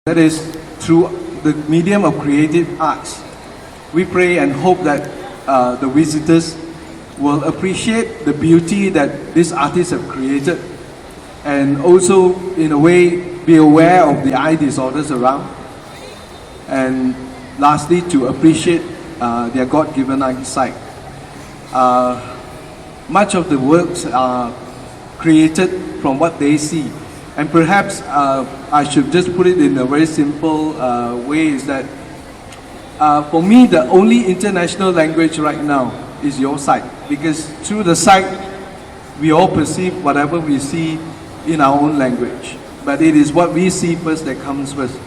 That is through the medium of creative arts. We pray and hope that the visitors will appreciate the beauty that these artists have created, and also in a way be aware of the eye disorders around, and lastly to appreciate their God-given eyesight. Much of the works are created from what they see, and perhaps I should just put it in a very simple way, is that for me the only international language right now is your sight, because through the sight we all perceive whatever we see in our own language, but it is what we see first that comes first.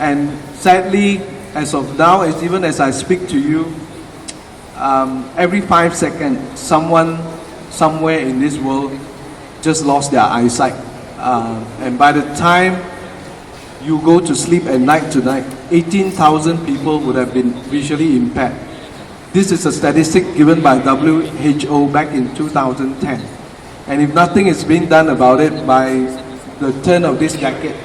And sadly, as of now, even as I speak to you, every 5 seconds someone somewhere in this world just lost their eyesight, and by the time you go to sleep at night tonight, 18,000 people would have been visually impaired. This is a statistic given by WHO back in 2010. And if nothing is being done about it, by the turn of this decade,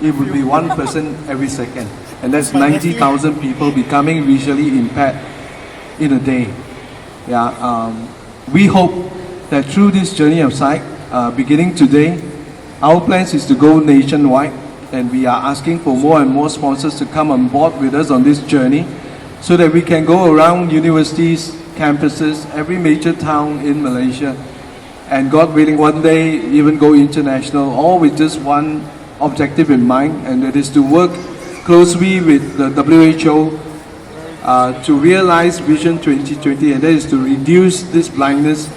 it would be 1% every second. And that's 90,000 people becoming visually impaired in a day. Yeah, we hope that through this journey of sight, beginning today, our plans is to go nationwide, and we are asking for more and more sponsors to come on board with us on this journey, so that we can go around universities, campuses, every major town in Malaysia, and God willing one day even go international, all with just one objective in mind, and that is to work closely with the WHO to realize Vision 2020, and that is to reduce this blindness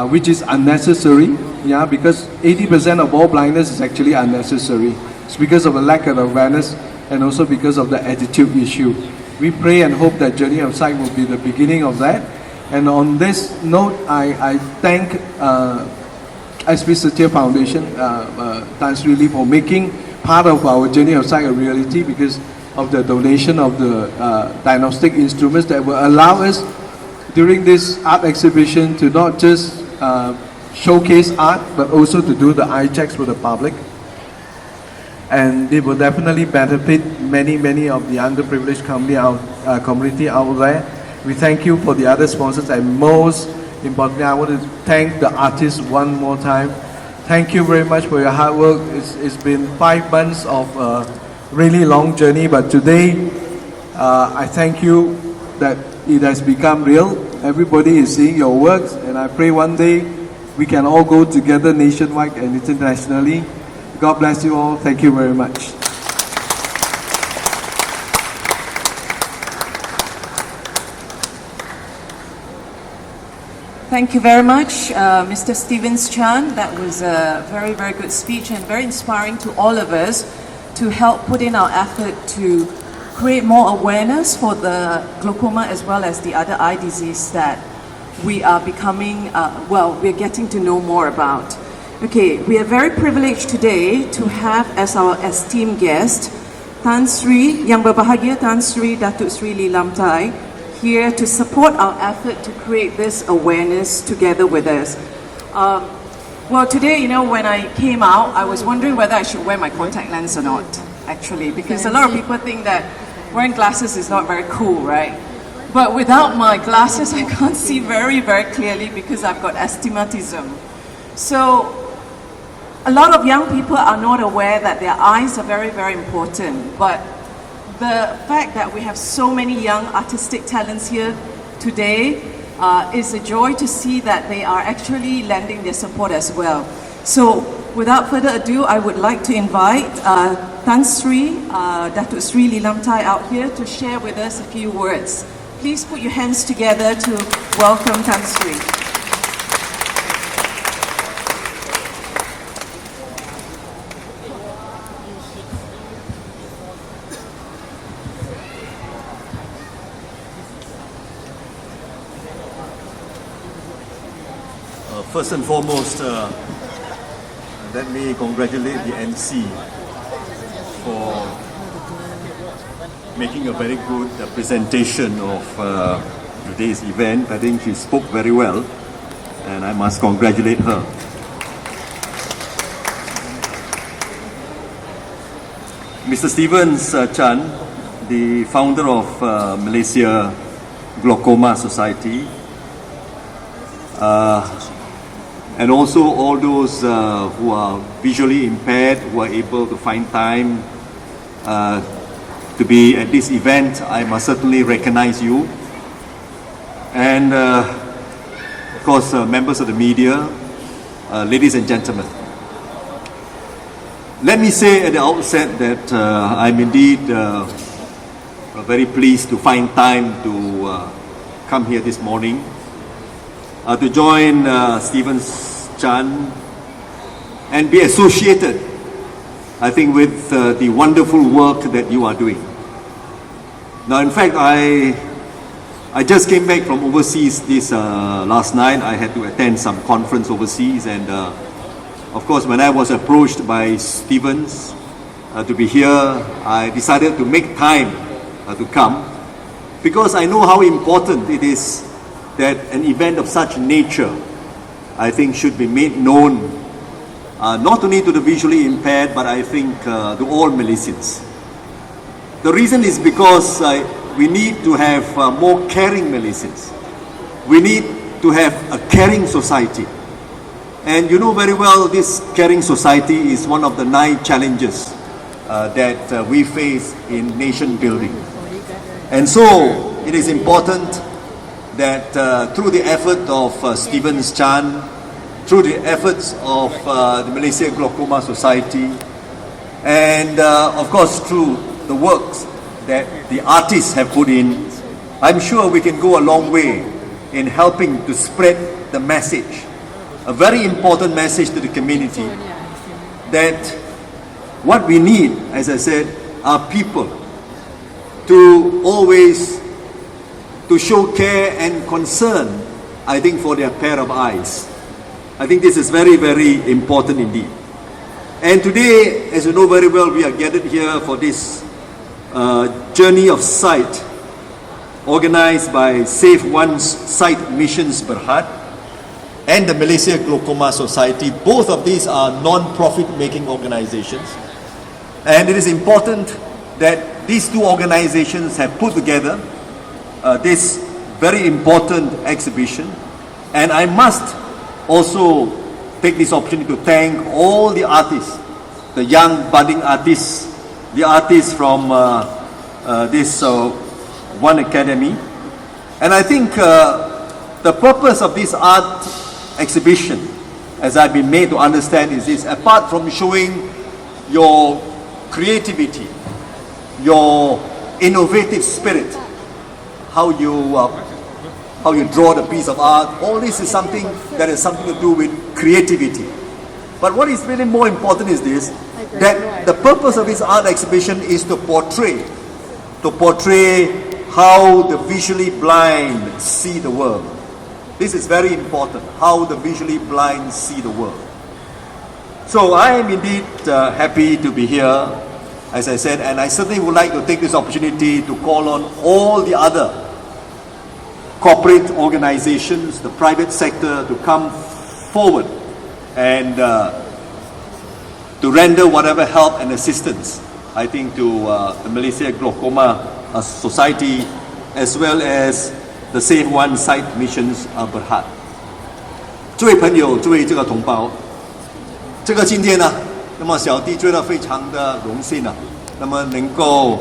which is unnecessary, yeah, because 80% of all blindness is actually unnecessary. It's because of a lack of awareness and also because of the attitude issue. We pray and hope that Journey of Sight will be the beginning of that. And on this note, I thank SP Setia Foundation, Thye for making part of our Journey of Sight a reality, because of the donation of the diagnostic instruments that will allow us during this art exhibition to not just showcase art, but also to do the eye checks for the public. And it will definitely benefit many of the underprivileged community out there. We thank you for the other sponsors, and most importantly, I want to thank the artists one more time. Thank you very much for your hard work. It's been 5 months of a really long journey, but today I thank you that it has become real. Everybody is seeing your works, and I pray one day we can all go together nationwide and internationally. God bless you all. Thank you very much. Thank you very much, Mr. Stevens Chan. That was a very good speech, and very inspiring to all of us to help put in our effort to create more awareness for the glaucoma as well as the other eye disease that we are becoming, we're getting to know more about. Okay, we are very privileged today to have as our esteemed guest Tan Sri, Yang Berbahagia Tan Sri Dato Sri Lilam Thye, here to support our effort to create this awareness together with us. Well, today, you know, when I came out, I was wondering whether I should wear my contact lens or not, actually, because a lot of people think that wearing glasses is not very cool, right? But without my glasses, I can't see very clearly because I've got astigmatism. So, a lot of young people are not aware that their eyes are very important, but the fact that we have so many young artistic talents here today is a joy to see that they are actually lending their support as well. So, without further ado, I would like to invite Tan Sri, Dato Sri Lilam Thye out here to share with us a few words. Please put your hands together to welcome Tan Sri. First and foremost, let me congratulate the MC for making a very good presentation of today's event. I think she spoke very well, and I must congratulate her. Mr. Stevens Chan, the founder of Malaysia Glaucoma Society, and also all those who are visually impaired, who are able to find time to be at this event. I must certainly recognize you. And of course, members of the media, ladies and gentlemen. Let me say at the outset that I'm indeed very pleased to find time to come here this morning to join Stephen Chan and be associated, I think, with the wonderful work that you are doing. Now, in fact, I just came back from overseas this last night. I had to attend some conference overseas, and of course, when I was approached by Stevens to be here, I decided to make time to come, because I know how important it is that an event of such nature, I think, should be made known not only to the visually impaired, but I think to all Malaysians. The reason is because we need to have more caring Malaysians. We need to have a caring society. And you know very well, this caring society is one of the 9 challenges that we face in nation building. And so it is important that through the effort of Stephen Chan, through the efforts of the Malaysia Glaucoma Society, and of course through the works that the artists have put in, I'm sure we can go a long way in helping to spread the message, a very important message to the community, that what we need, as I said, are people to always to show care and concern, I think, for their pair of eyes. I think this is very, very important indeed. And today, as you know very well, we are gathered here for this Journey of Sight, organized by Save One's Sight Missions Berhad and the Malaysia Glaucoma Society. Both of these are non-profit making organizations. And it is important that these 2 organizations have put together this very important exhibition. And I must also take this opportunity to thank all the artists, the young budding artists, the artists from this One Academy. And I think the purpose of this art exhibition, as I've been made to understand, is this: apart from showing your creativity, your innovative spirit, how you draw the piece of art, all this is something that has something to do with creativity. But what is really more important is this, that the purpose of this art exhibition is to portray how the visually blind see the world. This is very important, how the visually blind see the world. So I am indeed happy to be here, as I said, and I certainly would like to take this opportunity to call on all the other corporate organizations, the private sector, to come forward and to render whatever help and assistance, I think, to the Malaysia Glaucoma Society, as well as the Save One Sight Missions Berhad. 诸位朋友，诸位这个同胞，这个今天呢，那么小弟觉得非常的荣幸啊，那么能够